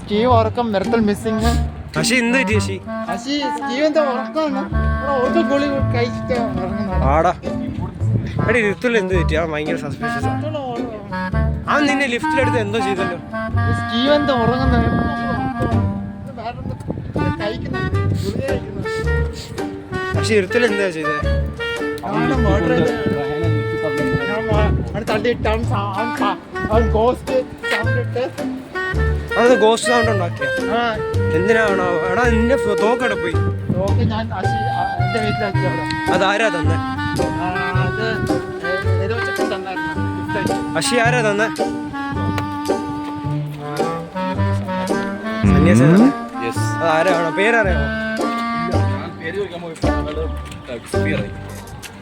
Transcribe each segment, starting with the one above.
Steve ഉറക്കം മെർത്തൽ missing. പക്ഷെ എന്ത് പറ്റി സ്റ്റീവന്റെ ഉറക്കമാണ് ഒരു ഗോളി കഴിച്ചിട്ട് ഉറങ്ങുന്നത്. ആടാ എടി ഋത്തുൽ എന്ത് പറ്റി? ആ ഭയങ്കര സസ്പീഷ്യസ്. ആ നിന്നെ ലിഫ്റ്റിലെടുത്ത് എന്തോ ചെയ്തല്ലോ. സ്റ്റീവന്റെ ഉറങ്ങുന്നത് പക്ഷെ ഋത്തുൽ എന്താ ചെയ്തത്? അത് ഗോസ്റ്റ് സൗണ്ട് ഉണ്ടാക്കിയ എന്തിനാണോ? എടാ നിന്റെ തോക്കടെ പോയി. അതാരാ തന്നെ? അഷി ആരാ തന്നെ? സന്യാസി അതാരാണോ? പേരറിയാമോ?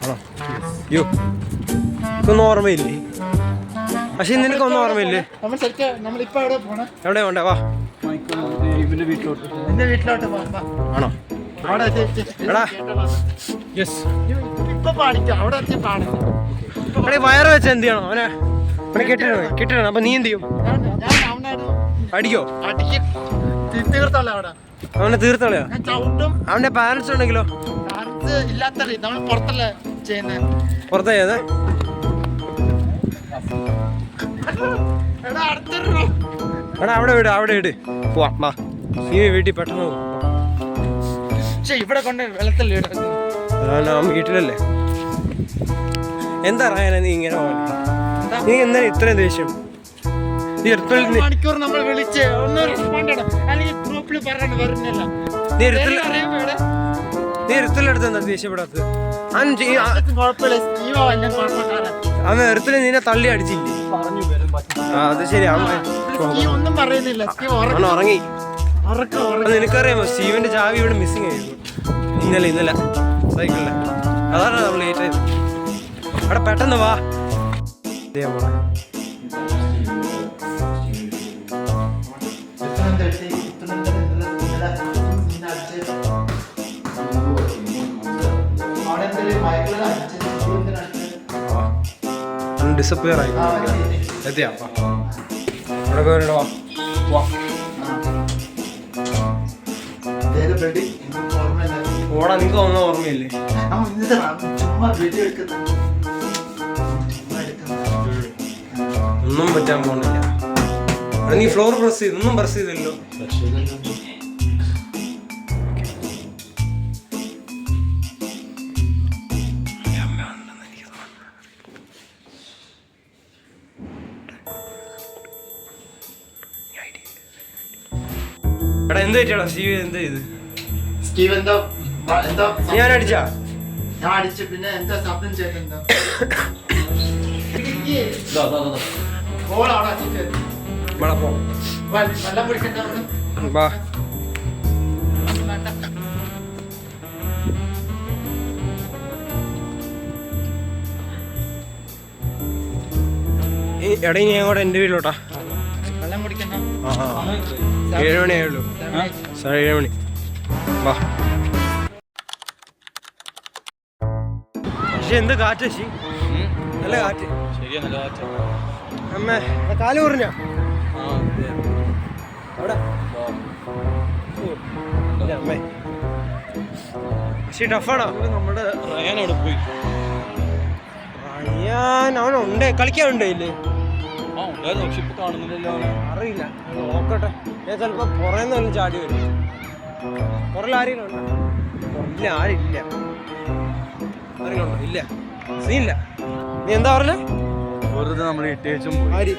ആണോ? യോ എനിക്കൊന്നും ഓർമ്മയില്ലേ? പക്ഷെ നിനക്കൊന്നും ഓർമ്മയില്ലേ? എവിടെ വേണ്ട വാ. ആണോ? എടാ എടേ വയറ് വെച്ച് എന്ത് ചെയ്യണോ? അവനെ കെട്ടിടണം. അപ്പൊ നീ എന്ത് ചെയ്യും? അടിക്കോ? അവനെ തീർത്തോളയോ? അവന്റെ പാരന്റ്സ് ഉണ്ടെങ്കിലോ? പുറത്താ ചെയ്യുന്നത്? എടാ അവിടെ ഇട് പോവാം വാ. നീ വീട്ടിൽ പെട്ടെന്ന് പോകും. ഇവിടെ കൊണ്ട് വെള്ളത്തിൽ വീട്ടിലല്ലേ. എന്താ പറയാനാ നീ ഇങ്ങനെ? നീ എന്താ ഇത്രയും ദേഷ്യം? മണിക്കൂർ നമ്മൾ വിളിച്ച് ഒന്ന് റെസ്പോണ്ട് ചെയ്യണം, അല്ലെങ്കിൽ ഗ്രൂപ്പിൽ പറയണം വരുന്നില്ല. നീ ഋത്തുലെടുത്ത് എന്താ ദേഷ്യപ്പെടാത്തത്? അവൻ ഋത്തുല് നിന്നെ തള്ളി അടിച്ചില്ലേ? അത് ശരി. ഒന്നും പറയുന്നില്ല. അവൻ ഉറങ്ങി. നിനക്കറിയാമോ സ്റ്റീവന്റെ ചാവി ഇവിടെ മിസ്സിങ് ആയിരുന്നു ഇന്നലെ സൈക്കിളില്. അതാണ് നമ്മൾ ലേറ്റ് ആയത്. അവിടെ പെട്ടെന്ന് വാ. ഡിസപ്പിയർ ആയി എത്തിയാ? ഓടാ. നിനക്ക് ഒന്നും ഓർമ്മയില്ലേ? ഒന്നും പറ്റാൻ പോണില്ല. നീ ഫ്ലോർ പ്രസ് ചെയ്ത് ഒന്നും പ്രസ് ചെയ്തല്ലോ. എടാ എന്ത് പറ്റിയാടാ സ്റ്റീവ്? എന്ത് ചെയ്ത്? ഞാൻ അടിച്ചാ? ഞാൻ അടിച്ചു. പിന്നെ എന്താ ശബ്ദം ചെയ്തെന്താ? വെള്ളം പിടിക്കണ്ട. എടാ ഇനി അങ്ങോട്ട് എൻ്റെ വീട്ടിലോട്ടാ. വെള്ളം കുടിക്കണ്ട. 7 മണിയായുള്ളൂ. 7 മണി. വാ. പക്ഷെ എന്ത് കാറ്റ് ശി, നല്ല കാറ്റ്. അമ്മേ കാല് കുറഞ്ഞ അമ്മേ. പക്ഷെ ടഫാണോ? നമ്മുടെ റയാൻ അവിടെ പോയി. റയാൻ അവനുണ്ട്, കളിക്കാനുണ്ടോ ഇല്ലേ? അറിയില്ല, നോക്കട്ടെ. ഞാൻ ചിലപ്പോ പുറേന്ന് വല്ലതും ചാടി വരും. പുറകിൽ ആരെങ്കിലും ഉണ്ടോ? ഇല്ല, ആരില്ല. ആരെങ്കിലും ഉണ്ടോ? ഇല്ല, സീനില്ല. നീ എന്താ പറഞ്ഞേ? വെറുതെ നമ്മൾ ഇട്ടേച്ചും ആര്?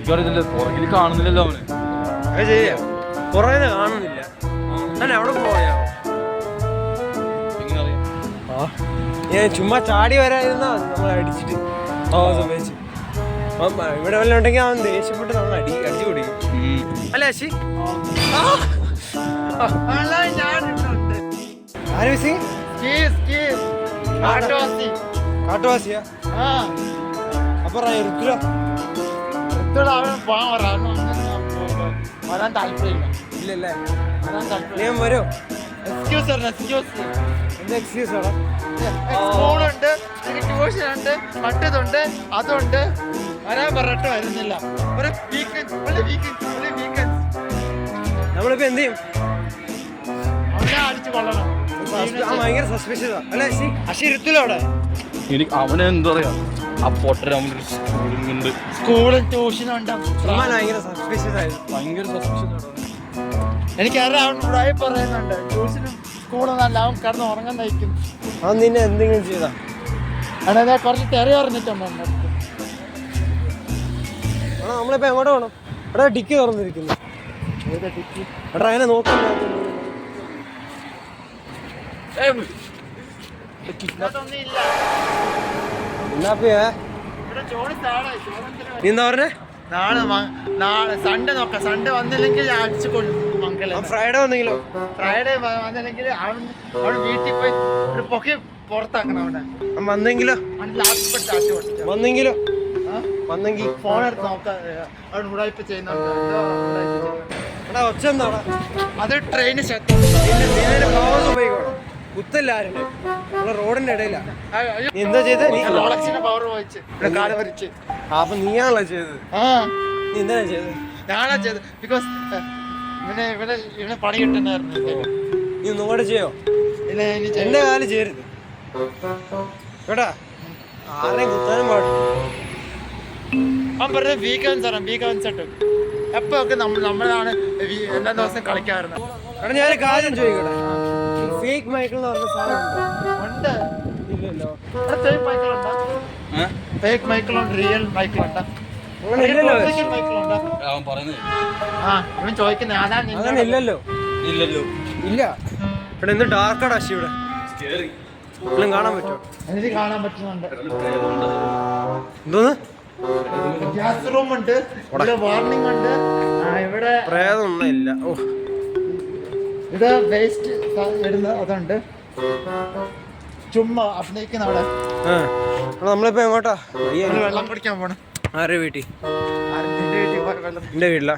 പുറകിൽ കാണുന്നില്ലല്ലോ അവന്. അത് ശരിയാ, പുറേന്ന് കാണുന്നില്ല. ഞാൻ എവിടെ പോയാ? ഞാൻ ചുമ്മാ ചാടി വരാതിരുന്നാ നമ്മളെ അടിച്ചിട്ട് സമയച്ച്. ഇവിടെ വല്ല ഉണ്ടെങ്കിൽ അവൻ ദേഷ്യപ്പെട്ട് നമ്മൾ അടിച്ചു കൊടുക്കും അല്ലേ അശി? ആര് മിസ്സിങ്? കാട്ടുവാസിയാ? അപ്പൊ വരാൻ താല്പര്യമില്ല. ഇല്ലല്ലേ? നീ വരോ? എക്സ്ക്യൂസ് പറഞ്ഞ എക്സ്ക്യൂസ്. എന്താ എക്സ്ക്യൂസ് ആടാ? സ്കൂളുണ്ട്, ട്യൂഷൻ ഉണ്ട്, മറ്റേതുണ്ട്, അതുണ്ട്. വരാൻ പറഞ്ഞിട്ട് വരുന്നില്ല. ഒരു വീക്കെൻഡ് നമ്മളിപ്പോ എന്ത് ചെയ്യും? അവനെ അടിച്ചു കൊള്ളണം. ഭയങ്കര സസ്പെഷ്യസ് അല്ലെ? അഷിരുത്തിലോ അവിടെ? എനിക്ക് അവനെ എന്താ പറയാ, ആ പൊട്ടര അവനൊരു സ്കൂളിങ്ങുണ്ട്, സ്കൂളും ട്യൂഷനും ഉണ്ടാവും. ഭയങ്കര സസ്പെഷ്യസ് ആയിരുന്നു. ഭയങ്കര സസ്പെഷ്യസ്. എനിക്കറിയാം അവൻ കൂടായി പറയുന്നുണ്ട്. ട്യൂഷനും സ്കൂളും നല്ല അവൻ കിടന്ന് ഉറങ്ങാൻ നയിക്കും. അത് നിന്നെ എന്തെങ്കിലും ചെയ്താ? അവിടെ ഞാൻ കുറച്ച് തെറി പറഞ്ഞിട്ടുണ്ട്. നമ്മളിപ്പോ എങ്ങോട്ട് പോകണം? എടാ ഡിക്കി തുറന്നിരിക്കുന്നു. എടാ അതിനെ നോക്കുന്നു. നീ എന്താ പറഞ്ഞേ? നാളെ സൺഡേ നോക്കാം. സൺഡേ വന്നില്ലെങ്കിൽ അടിച്ചു കൊള്ളും. ഫ്രൈഡേ വന്നെങ്കിലോ? ഫ്രൈഡേ വന്നില്ലെങ്കിൽ അവൻ വീട്ടിൽ പോയി ഒരു പൊക്കി പുറത്താക്കണം. അവിടെ വന്നെങ്കിലോ? വന്നെങ്കിലോ? വന്നെങ്കിൽ ഫോൺ എടുത്ത് നോക്കാം. അവൻ ഉടായ്പ ചെയ്യുന്നുണ്ട്. എടാ ഒച്ച എന്താടാ? അത് ട്രെയിന് കുത്തല്ല ആരുടെ റോഡിന്റെ ഇടയില. നീ എന്താ ചെയ്ത്? പവർ വായിച്ച് കാല് വരച്ച്. അപ്പൊ നീയാണല്ലോ ചെയ്തത്? നീ എന്താ ചെയ്തത്? ഞാനാ ചെയ്തത്. ബിക്കോസ് ഇവനെ പണി കിട്ടുന്നായിരുന്നു. നീ ഒന്നും കൂടെ ചെയ്യോ? ഇല്ല, എന്റെ കാല് ചേരുത് കേട്ടാ. ആരെയും കുത്താനും പാടില്ല. അവൻ പറഞ്ഞ വീക്കെൻഡ്സ് എപ്പൊക്കെ നമ്മളാണ് എല്ലാ ദിവസവും കളിക്കാറുണ്ട്. എടാ ഞാൻ കാര്യം ചോദിക്കട്ടെ, ഫേക്ക് മൈക്കിൾ എന്ന് പറഞ്ഞ സാധനം ഉണ്ട്? ഇല്ലല്ലോ. ഫേക്ക് മൈക്കിളുണ്ടോ? ഫേക്ക് മൈക്കിളുണ്ട്, റിയൽ മൈക്കിളുണ്ട്. അങ്ങനെ ഇല്ലല്ലോ. മൈക്കിളുണ്ടോ? അവൻ പറയുന്നത് ഇവൻ ചോദിക്കുന്നത് അങ്ങനെ ഇല്ലല്ലോ. ഇല്ലല്ലോ. ഇല്ല. ഇവിടെ എന്ത് ഡാർക്കാടാ അശി ഇവിടെ. എല്ലാം കാണാൻ പറ്റുമോ? എനിക്ക് കാണാൻ പറ്റുന്നുണ്ട്. എന്തോന്ന്? ഗ്യാസ് റൂം ഉണ്ട്, ഇവിടെ വാർണിംഗ് ഉണ്ട്, ഇവിടെ പ്രേതമൊന്നും ഇല്ല. ഓ, ഇത് വേസ്റ്റ് ഇടുന്ന അതുണ്ട്. ചുമ്മാ അഭിനയിക്കുന്ന അവിടെ. നമ്മളിപ്പോ എങ്ങോട്ടാ? വെള്ളം കുടിക്കാൻ പോണം. ആരുടെ വീട്ടിൽ? എന്റെ വീട്ടിലാ?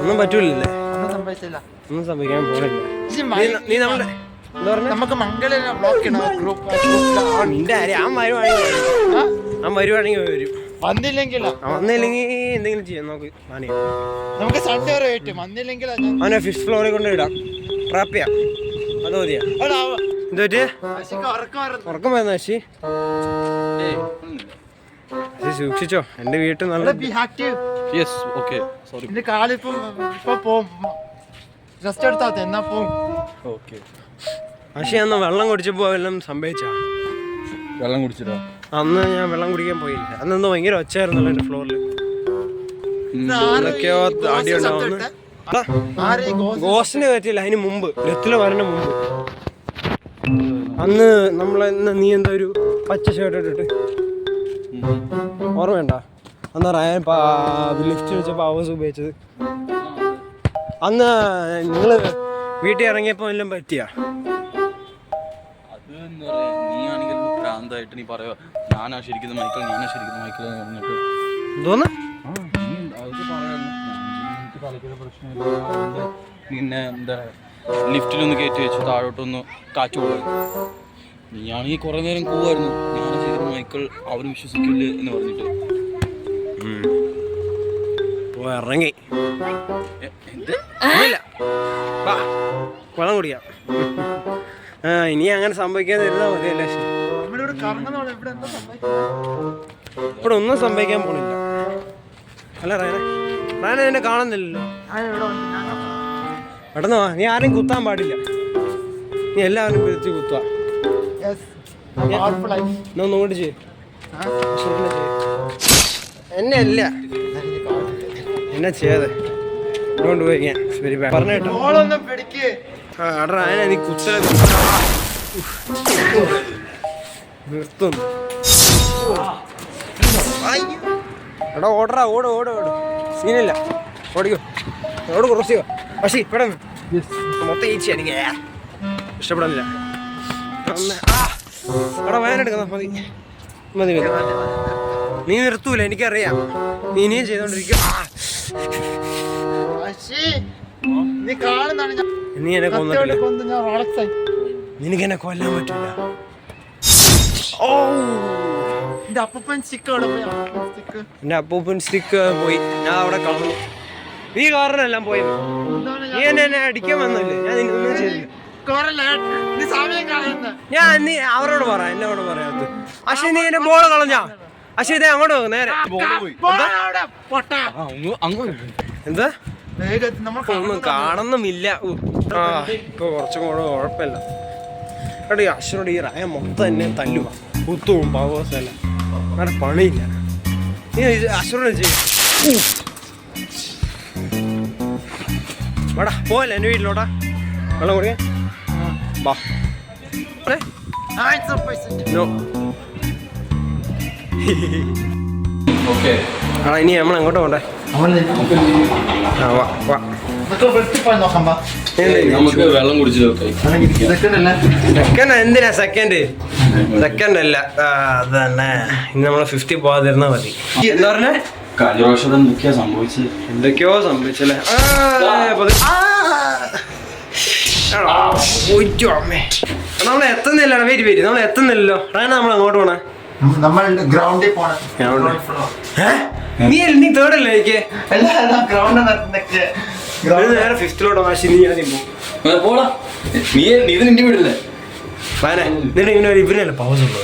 ഒന്നും പറ്റൂലല്ലേ? ഒന്നും സംഭവിച്ചില്ല. ഒന്നും സംഭവിക്കാൻ പോണില്ല. നീ നമ്മുടെ നമുക്ക് മംഗള ബ്ലോക്ക് ചെയ്യണം ഗ്രൂപ്പ്. ആ വരുവാണെങ്കിൽ വരും. വന്നില്ലെങ്കിലോ? വന്നില്ലെങ്കിൽ എന്തെങ്കിലും ചെയ്യാം. നമുക്ക് സൺഡേ വരെ വെയിറ്റ്. വന്നില്ലെങ്കിൽ അവനെ ഫിഫ്ത് ഫ്ലോറിൽ കൊണ്ട് ഇടാം. ട്രാപ്പ് ചെയ്യാം. അത് മതിയാ? എന്താ പറ്റിയ? ഉറക്കം വരുന്ന ശശി? സൂക്ഷിച്ചോ. എന്റെ വീട്ടിൽ നല്ല ജസ്റ്റ് എടുത്താ എന്നാ പോവും. പക്ഷെ അന്ന് വെള്ളം കുടിച്ചപ്പോ എല്ലാം സംഭവിച്ചാ? വെള്ളം കുടിച്ചിട്ടോ? അന്ന് ഞാൻ വെള്ളം കുടിക്കാൻ പോയില്ല. അന്ന് ഭയങ്കര ഒച്ചയായിരുന്നല്ലോ എന്റെ ഫ്ലോറിൽ. എന്തൊക്കെയോ അടി ഉണ്ടാവുന്നു. ഗോസ്റ്റിനെ പറ്റിയില്ല. അതിന് മുമ്പ് രത്തില് വരണ മുമ്പ് അന്ന് നീ എന്താ ഒരു പച്ച ഷർട്ട് ഇട്ടിട്ട് ഓർമ്മ വേണ്ട? അന്ന് റയാൻ ലിഫ്റ്റ് വെച്ചപ്പോ ആവാസ് ഉപയോഗിച്ചത്. അന്ന് നിങ്ങള് വീട്ടിൽ ഇറങ്ങിയപ്പോ എല്ലാം പറ്റിയാ? നീ പറയാ ഞാനാ ശരിക്കുന്ന മൈക്കിൾ പറഞ്ഞിട്ട് എന്തോന്ന്? പിന്നെ എന്താ ലിഫ്റ്റിലൊന്ന് കയറ്റി വെച്ചു, താഴോട്ടൊന്ന് കാറ്റ് പോകും. നീയാണെങ്കിൽ കുറെ നേരം പോവായിരുന്നു. ഞാനാ ശരിക്കുന്ന മൈക്കിൾ, അവര് വിശ്വസിക്കില്ലേ എന്ന് പറഞ്ഞിട്ട് ഇറങ്ങി. വെള്ളം കുടിക്കാം. ഇനി അങ്ങനെ സംഭവിക്കാൻ തരുന്നാ മതിയല്ലേ? ഇവിടെ ഒന്നും സംഭവിക്കാൻ പോണില്ല അല്ല റയന എന്നെ കാണുന്നില്ലല്ലോ. പെട്ടെന്ന് വാ. നീ ആരെയും കുത്താൻ പാടില്ല. നീ എല്ലാവരും പിരിച്ച് കുത്തുക. ഒന്നുകൂടി ചെയ്യും. എന്നെ അല്ല എന്നെ ചെയ്യാതെ ഇതുകൊണ്ട് പോയി ഞാൻ പറഞ്ഞേട്ടോ. അടാ അതിനെ നീ കുത്തല നിർത്തുന്നു. എടാ ഓടറാ, ഓട്. സീനില്ല, ഓടിക്കോ. ഓട് ക്രോസ് ചെയ്യോ. പക്ഷേ ഇവിടെ മൊത്തം ഈച്ച എനിക്ക് ഇഷ്ടപ്പെടുന്നില്ല. എടാ വേനെടുക്കുന്ന മതി. നീ നിർത്തൂല, എനിക്കറിയാം. നീ ഇനിയും ചെയ്തോണ്ടിരിക്കും. നീ കാണുന്നാണ് നീ എന്നെ കൊന്നിട്ടില്ല. കൊന്ന് ഞാൻ റോളക്സായി. നിനക്ക് എന്നെ കൊല്ലാൻ പറ്റില്ല. ഓ എന്റെ അപ്പൂപ്പൻ സ്റ്റിക്ക് അവിടെ പോയി. സ്റ്റിക്ക് എന്റെ അപ്പൂപ്പൻ സ്റ്റിക്ക് പോയി. ഞാൻ അവിടെ കാണുന്നു. നീ കാറിനെല്ലാം പോയത്. നീ എന്നെ അടിക്കാൻ വന്നില്ലേ? ഞാൻ നിന്നൊന്നും ചെയ്തില്ല. ഞാൻ നീ അവരോട് പറ, എന്നോട് പറയാത്ത. പക്ഷെ നീ എന്റെ ബോള് കളഞ്ഞാ. പക്ഷെ ഇതേ അങ്ങോട്ട് പോകും നേരെ. എന്താ ഒന്നും കാണുന്നുമില്ല. ഇപ്പൊ കുറച്ചും കൂടെ കുഴപ്പമില്ല. എടാ ഈ അശ്വനോട് ഈ റായ മൊത്തം എന്നെ തല്ലുക. കുത്തും പവേഴ്സല്ല. അവിടെ പണിയില്ല. നീ അശ്വനോട് ചെയ്യും. വാടാ പോയല്ലേ എൻ്റെ വീട്ടിലോട്ടാ. വെള്ളം കുടിക്കാൻ വാ. നോ ആടാ ഇനി നമ്മൾ അങ്ങോട്ട് പോണ്ടേ? വെള്ളം കുടിച്ചില്ല. സെക്കൻഡ് എന്തിനാ? സെക്കൻഡ് അല്ല അത് തന്നെ. ഇനി നമ്മള് 50 പോകാതിരുന്നാ മതി. എന്താ പറഞ്ഞേ? എന്തൊക്കെയോ സംഭവിച്ചല്ലേ. നമ്മളെ എത്തുന്നില്ല. വരി നമ്മളെ എത്തുന്നില്ലല്ലോ. നമ്മൾ അങ്ങോട്ട് പോണേ. ഗ്രൗണ്ടിൽ പോണം. നീ തേർഡല്ലേ എനിക്ക്? നേരെ ഫിഫ്തിലോട്ടോ. ശരി നിന്റെ വീടല്ലേ? ഇങ്ങനെ ഇവരല്ലേ പൗസ് ഉള്ളൂ.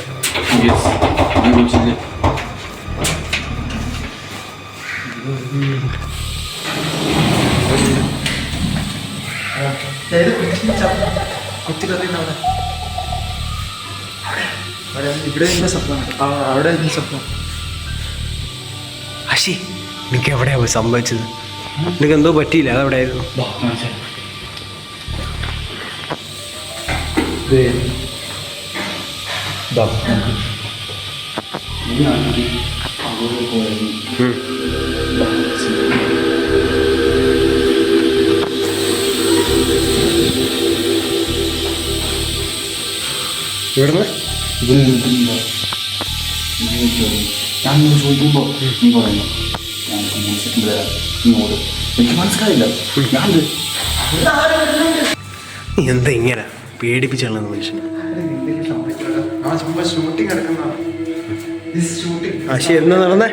അശി നിനക്ക് എവിടെയാ സംഭവിച്ചത്? നിനക്ക് എന്തോ പറ്റിയില്ല. അതെവിടെ ആയിരുന്നു? ഇവിടുന്ന് ഞാൻ ചോദിക്കുമ്പോ നീ പറയുന്നു ഞാൻ ഇങ്ങോട്ട് എനിക്ക് മനസ്സിലായില്ല. നീ എന്താ ഇങ്ങനെ പേടിപ്പിച്ചുള്ള മനുഷ്യന്? ആശി എന്താ നടന്നേ?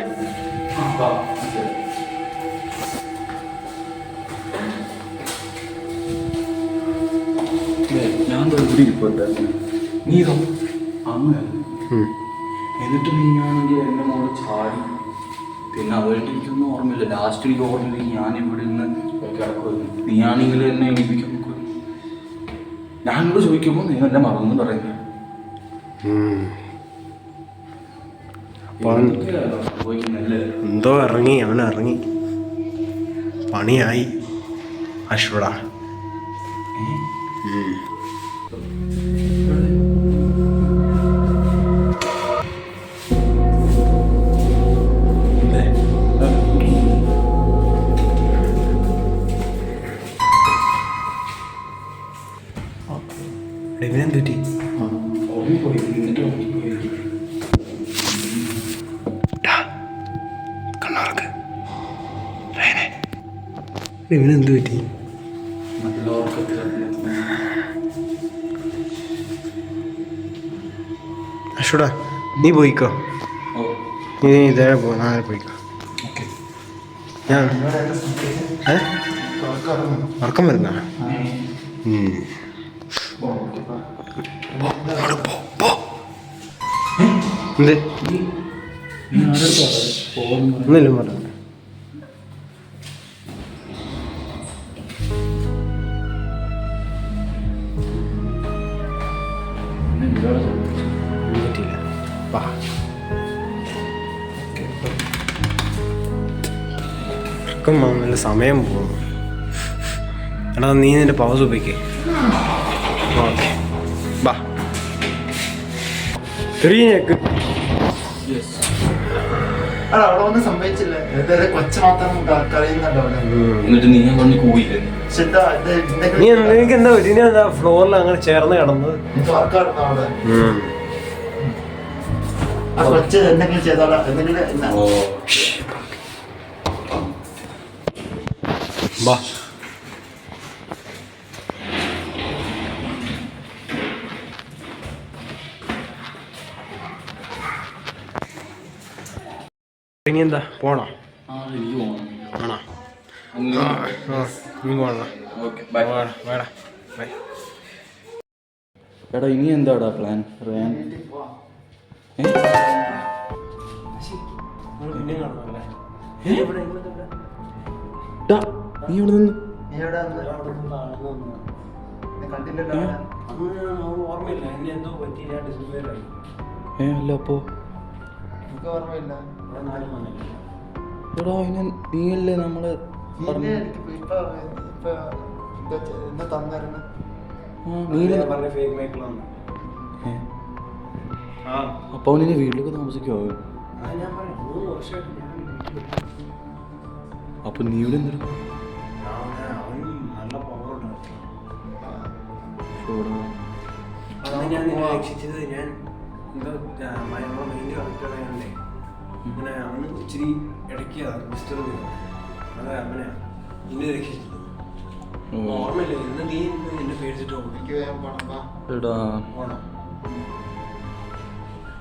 ഞാൻ ഇവിടെ ഇരിപ്പുണ്ടായിരുന്നു. നീ അങ്ങനെ എന്നിട്ട് നീയാണെങ്കിൽ എൻ്റെ മോള് ചാടി. പിന്നെ അതുമായിട്ട് എനിക്കൊന്നും ഓർമ്മയില്ല. ലാസ്റ്റ് എനിക്ക് ഓർമ്മയില്ലെങ്കിൽ ഞാൻ ഇവിടെ നിന്ന് കിടക്കുമായിരുന്നു. നീയാണെങ്കിൽ എന്നെ എണീപ്പിക്കാൻ നോക്കുമായിരുന്നു. ഞാനിവിടെ ചോദിക്കുമ്പോൾ നീ എന്നെ മറന്നു പറയുന്നത്. എന്തോ ഇറങ്ങി. അവനിറങ്ങി. പണിയായി അശ്വടാ. ഇവനെന്തുറ്റി? കണ്ണാർക്ക് ഇവനെന്തു പറ്റി? അശ്വടാ നീ പോയിക്കോ. നീ ഇതേ നാളെ പോയിക്കോ. ഞാൻ ഉറക്കം വരുന്ന എന്ത് ഒന്നില്ല പറഞ്ഞു. പറ്റില്ല. വാ ഉറക്കം നല്ല സമയം പോകുന്നു. എടാ നീ നിന്റെ പൗസ് ഉപയോഗിക്കേ. ഓക്കെ ബാ. തിരിഞ്ഞേക്ക്. അവിടെ ഒന്നും സംഭവിച്ചില്ല. കൊച്ചു മാത്രം കരയുന്നുണ്ടോ? എന്നിട്ട് നീ കൊണ്ട് കൂയില്ലേ? നീ നിനക്ക് എന്താ പറ്റി? നീ എന്താ ഫ്ലോറിൽ അങ്ങനെ ചേർന്ന് കിടന്നത്? കൊച്ച് എന്തെങ്കിലും ചെയ്തോളാം. എന്തെങ്കിലും ബാ എന്താ പോണോ? എനിക്ക് പോകണം. ആണോ? നീ പോണോ? Okay bye. വേടാ ബൈ. എടാ ഇനി എന്താടാ പ്ലാൻ? റയാൻ പിന്നെ കാണുമല്ലേ? നീ ഇവിടെ നിന്ന് ഓർമ്മയില്ല, എന്നെ എന്തോ പറ്റി, ഞാൻ ഡിസ്പ്ലേയിലായി. അല്ല അപ്പോ എടാ അതിന് നീയല്ലേ നമ്മള് അപ്പൊ അവനെ വീട്ടിലൊക്കെ താമസിക്കുമോ? അപ്പൊ നീ ഇവിടെ എന്തെടുക്കും? ഞാൻ രക്ഷിച്ചത് ഞാൻ എന്തോ മൈൻഡ് കറക്റ്റ് അറിയാണ്ടേ അങ്ങനെ അവന് ഇച്ചിരി ഇടയ്ക്ക് ഡിസ്റ്റർബ് ചെയ്തു. അതെ അങ്ങനെ നിന്നെ രക്ഷിച്ചത് ഓർമ്മയില്ല. ഇന്ന് നീ എന്നെ പേടിച്ചിട്ട് എടാ പോണോ?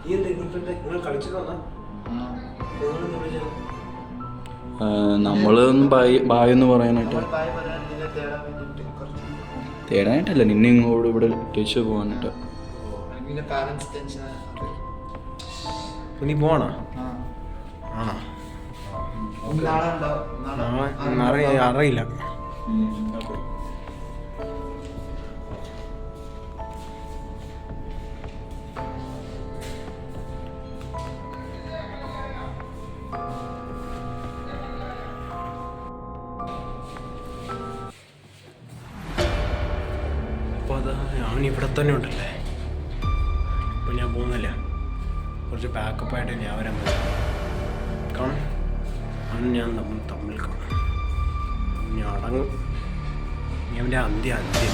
നീ എന്താ നിങ്ങൾ കളിച്ചിട്ട് വന്നാ? നമ്മളൊന്ന് ബായ് എന്ന് പറയാനായിട്ട് തേടാനായിട്ടല്ല, നിന്നെ ഇങ്ങോട്ട് ഇവിടെ ടച്ച് പോകാനായിട്ട്. നീ പോണോ? ആണോ? അറിയില്ല. അപ്പോൾ അത് അവൻ ഇവിടെ തന്നെ ഉണ്ടല്ലേ. ഇപ്പം ഞാൻ പോകുന്നില്ല, കുറച്ച് ബാക്കപ്പായിട്ട് ഞാൻ വരാൻ പറ്റും. കാണും അവൻ ഞാൻ തമ്മിൽ കാണും. ഞാൻ അടങ്ങും. ഞാൻ അവൻ്റെ അന്ത്യം